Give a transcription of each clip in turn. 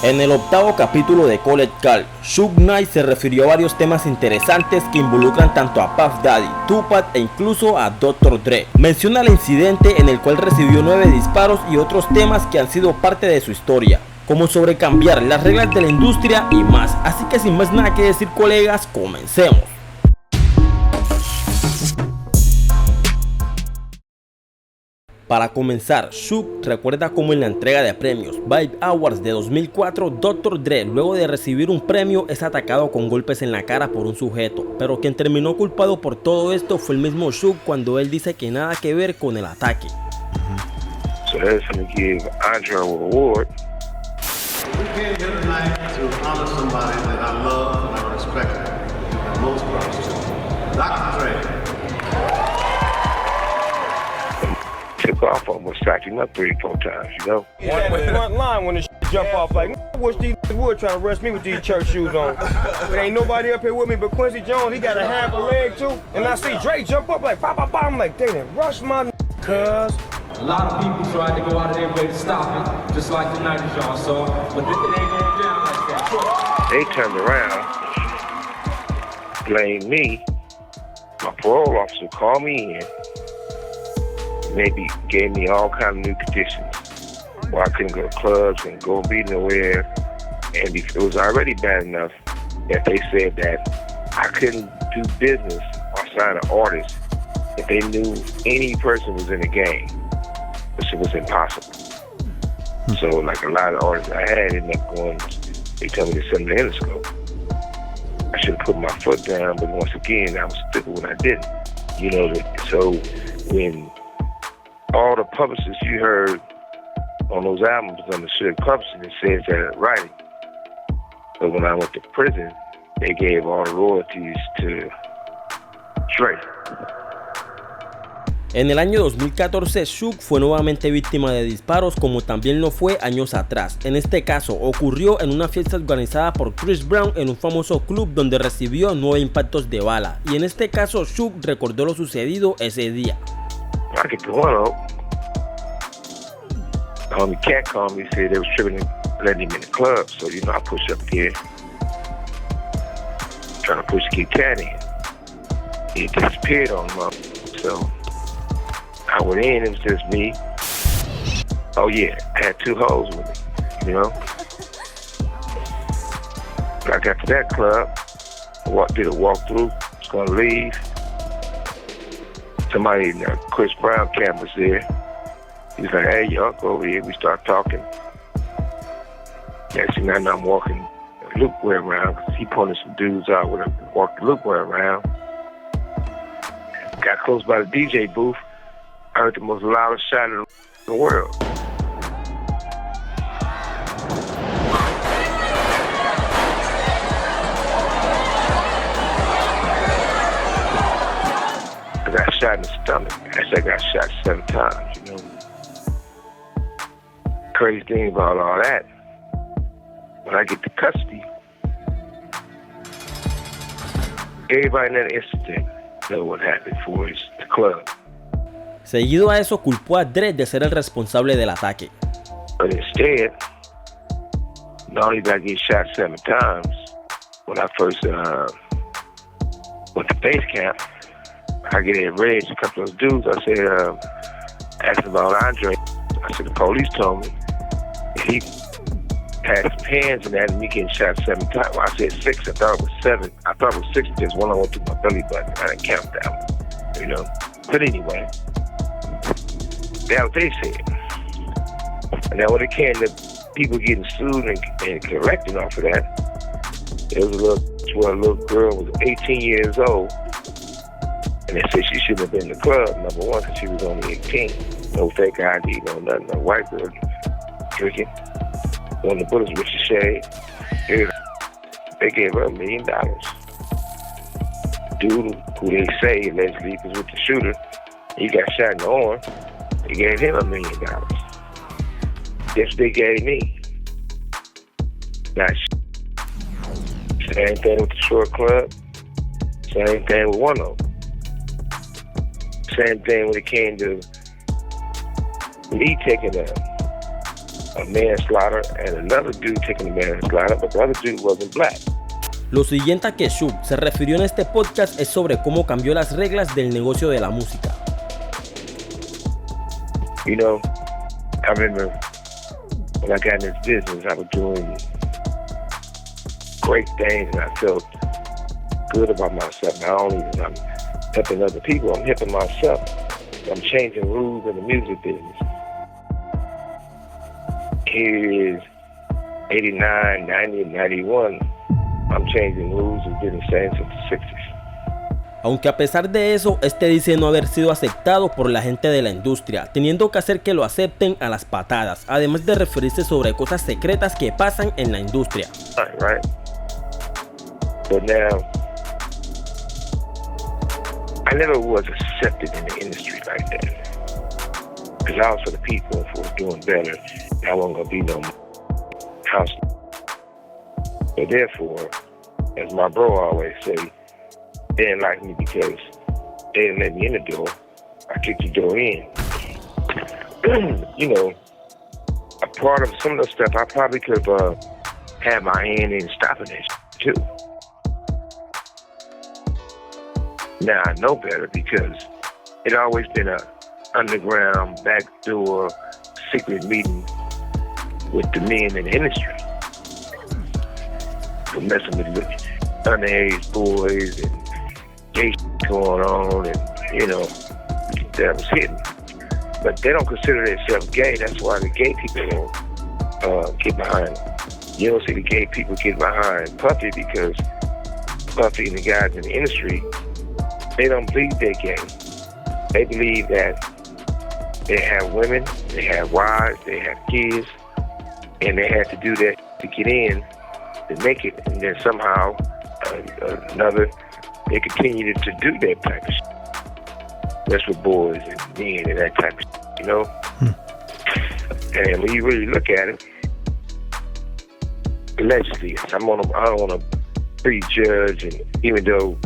En el octavo capítulo de College Call, Suge Knight se refirió a varios temas interesantes que involucran tanto a Puff Daddy, Tupac e incluso a DRE. Menciona el incidente en el cual recibió 9 disparos y otros temas que han sido parte de su historia, como sobre cambiar las reglas de la industria y más. Así que sin más nada que decir, colegas, comencemos. Para comenzar, Suge recuerda cómo en la entrega de premios Vibe Awards de 2004, DRE, luego de recibir un premio, es atacado con golpes en la cara por un sujeto, pero quien terminó culpado por todo esto fue el mismo Suge cuando él dice que nada que ver con el ataque. So that's going to give Andre an award. We came here tonight to honor somebody that I love and I respect and most props to, Dr. Dre. Took off almost stacked him up 3-4 times, you know. Yeah, the front line when the jump off like, I wish these would try to rush me with these church shoes on. There ain't nobody up here with me but Quincy Jones, he got a half a leg too. And I see Dre jump up like, pop, pop, pop. I'm like, they didn't rush my cuz. A lot of people tried to go out of their way to stop it, just like the night that y'all saw, but it ain't going down like that. They turned around, blamed me. My parole officer called me in. Maybe gave me all kind of new conditions where I couldn't go to clubs and go be nowhere. And it was already bad enough that they said that I couldn't do business or sign an artist if they knew any person was in the game, which it was impossible. So like a lot of artists I had ended up going, they told me to send them to Interscope. I should have put my foot down, but once again, I was stupid when I didn't. You know, so when all the publicists you heard on those albums on the Suge publishing, it says that writing. But when I went to prison, they gave all the royalties to Dre. En el año 2014, Suge fue nuevamente víctima de disparos, como también lo fue años atrás. En este caso, ocurrió en una fiesta organizada por Chris Brown en un famoso club donde recibió 9 impactos de bala. Y en este caso, Suge recordó lo sucedido ese día. I get the one out. The homie Cat called me, said they was tripping and letting him in the club. So, you know, I pushed up there, trying to push Kid Cat in. He disappeared on him. So I went in, it was just me. Oh yeah, I had 2 hoes with me, you know. When I got to that club, did a walkthrough, was gonna leave. Somebody in the Chris Brown campus there. He's like, hey, y'all go over here. We start talking. Next thing I know, I'm walking the loopway around because he pointed some dudes out with him. Walked the loopway around. Got close by the DJ booth. I heard the most loudest shot in the world. I got shot in the stomach. Actually, I got shot 7 times, you know. Crazy thing about all that, when I get to custody, everybody in that incident know what happened for is the club. Seguido a eso, culpó a Dre de ser el responsable del ataque. But instead, not only did I get shot 7 times, when I first went to base camp, I get enraged. A couple of those dudes, I said, asked about Andre. I said, the police told me he had his hands in that and me getting shot 7 times. Well, I said 6, I thought it was 7. I thought it was 6 because one I went through my belly button. I didn't count that one, you know. But anyway, that's what they said. And now when it came to people getting sued and collecting off of that, there was a little girl was 18 years old. And they said she shouldn't have been in the club, number one, because she was only 18. No fake ID, no nothing. No white girl drinking. One of the bullets with the shade. They gave her $1 million. Dude, who they say allegedly was with the shooter, he got shot in the arm. They gave him $1 million. Guess what they gave me? Not same thing with the short club. Same thing with one of them. Same thing when it came to me taking a manslaughter and another dude taking a manslaughter, but the other dude wasn't black. Lo siguiente a que Suge se refirió en este podcast es sobre cómo cambió las reglas del negocio de la música. You know, I remember when I got in this business, I was doing great things and I felt good about myself. Not only am I helping other people, I'm helping myself. I'm changing rules in the music business. Here is 89, 90, 91. I'm changing rules and getting same since the 60s. Aunque a pesar de eso, este dice no haber sido aceptado por la gente de la industria, teniendo que hacer que lo acepten a las patadas, además de referirse sobre cosas secretas que pasan en la industria. Right. But now, I never was accepted in the industry like that. Because I was for the people, if I was doing better, I wasn't going to be no house. So therefore, as my bro always say, they didn't like me because they didn't let me in the door. I kicked the door in. You know, a part of some of the stuff I probably could have had my hand in stopping it too. Now I know better because it always been a underground, backdoor, secret meeting with the men in the industry. For messing with underage boys and gay going on, and you know, that was hidden. But they don't consider themselves gay. That's why the gay people don't get behind them. You don't see the gay people get behind Puffy because Puffy and the guys in the industry, they don't believe they're gay. They believe that they have women, they have wives, they have kids, and they have to do that to get in, to make it, and then somehow another, they continue to do that type of shit. That's with boys and men and that type of shit, you know? And when you really look at it, allegedly, I don't want to prejudge, and even though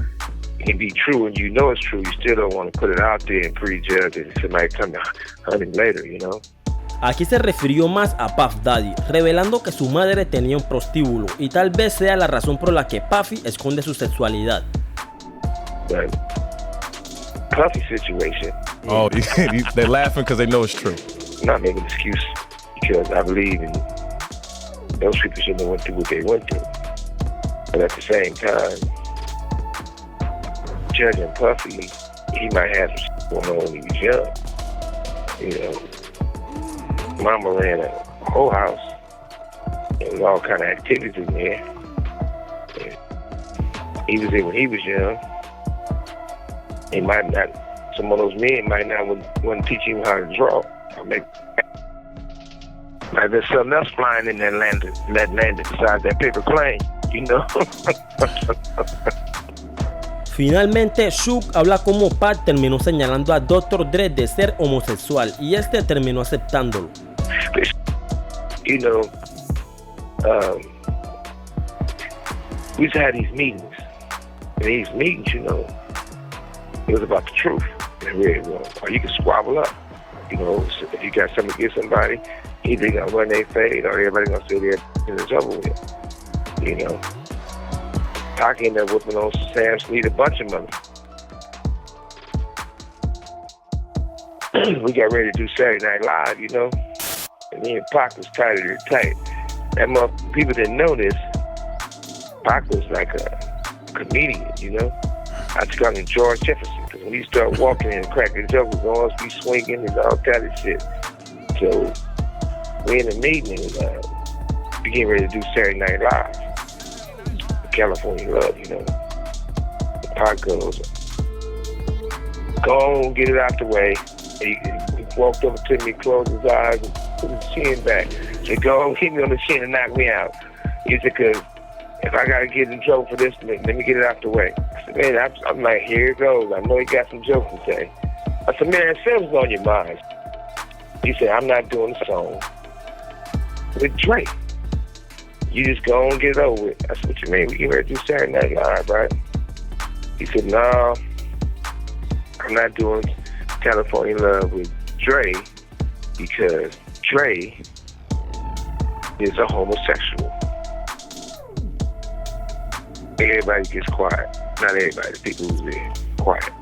it can be true and you know it's true, you still don't want to put it out there and prejudge it and somebody come to hunt it later, you know? Aquí se refirió más a Puff Daddy, revelando que su madre tenía un prostíbulo y tal vez sea la razón por la que Puffy esconde su sexualidad. But Puffy situation. Oh, they're laughing because they know it's true. I'm not making an excuse because I believe in those people shouldn't have went through what they went through. But at the same time, judging Puffy, he might have some going on when he was young. You know, Mama ran a whole house. There was all kind of activities in there. And he was there when he was young. He might not, some of those men might not want to teach him how to draw. Might there's something else flying in that land besides that paper plane, you know? Finalmente, Suge habla como Pac terminó señalando a Dr. Dre de ser homosexual y este terminó aceptándolo. You know, we used to have these meetings. And these meetings, you know, it was about the truth. It really was. Or you could squabble up. You know, if you got something against somebody, either they gonna run their fade or everybody gonna say they're and it's over with. You know. Pac ended up whipping on Sam Snead a bunch of money. We got ready to do Saturday Night Live, you know. And me and Pac was tighter than tight. That people didn't know this. Pac was like a comedian, you know. I just got him George Jefferson, because when he started walking and cracking jokes, was always be swinging and all kind of shit. So we in a meeting and we getting ready to do Saturday Night Live. California Love, you know. The Pac goes, go on, get it out the way. He walked over to me, closed his eyes, and put his chin back. He said, go on, hit me on the chin and knock me out. He said, because if I got to get in trouble for this, let me get it out the way. I said, man, I'm like, here it goes. I know he got some jokes to say. I said, man, something's on your mind. He said, I'm not doing the song with Drake. You just go on and get it over with. I said, what you mean? We get ready to do Saturday Night Live, right? He said, no, I'm not doing California Love with Dre because Dre is a homosexual. Everybody gets quiet. Not everybody, the people who's there, quiet.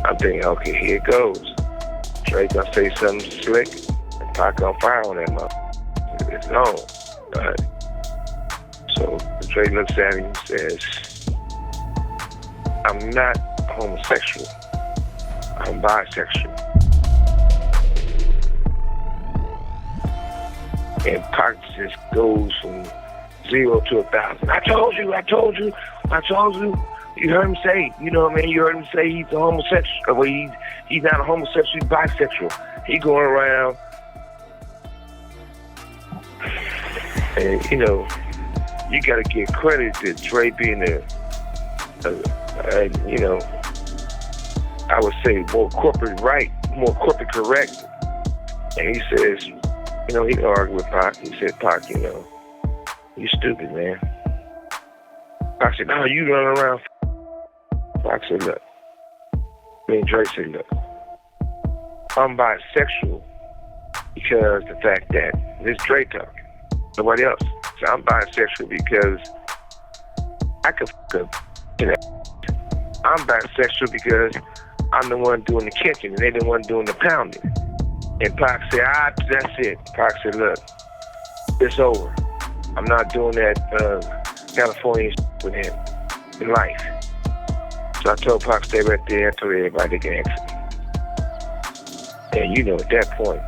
I'm thinking, okay, here it goes. Dre gonna say something slick, and Pac gonna fire on that motherfucker. It's on. Right? So Dre looks at him and says, I'm not homosexual. I'm bisexual. And Pac just goes from 0 to 1,000. I told you. You heard him say, you know what I mean? You heard him say he's a homosexual. Well, he's not a homosexual, he's bisexual. He going around and, you know, you got to give credit to Dre being you know, I would say more corporate right, more corporate correct. And he says, you know, he can argue with Pac. He said, Pac, you know, you stupid, man. Pac said, no, you run around. Pac said, look. Dre said, look. I'm bisexual because the fact that this Dre talking. Nobody else. So I'm bisexual because I could fuck up. I'm bisexual because I'm the one doing the kicking and they the one doing the pounding. And Pac said, that's it. Pac said, look, it's over. I'm not doing that California with him in life. So I told Pac, stay right there. I told everybody they can exit. And you know, at that point,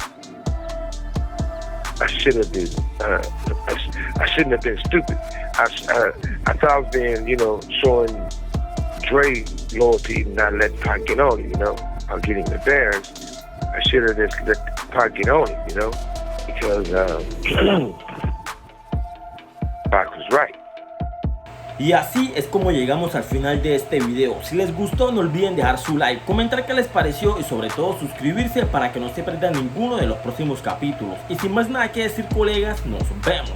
I should have been, I shouldn't have been stupid. I thought I was being, you know, showing Dre loyalty and not letting Pac get on it, you know. I'm getting the Bears. I should have just let Pac get on it, you know, because Pac was right. Y así es como llegamos al final de este video. Si les gustó, no olviden dejar su like, comentar qué les pareció y sobre todo suscribirse para que no se pierdan ninguno de los próximos capítulos. Y sin más nada que decir, colegas, nos vemos.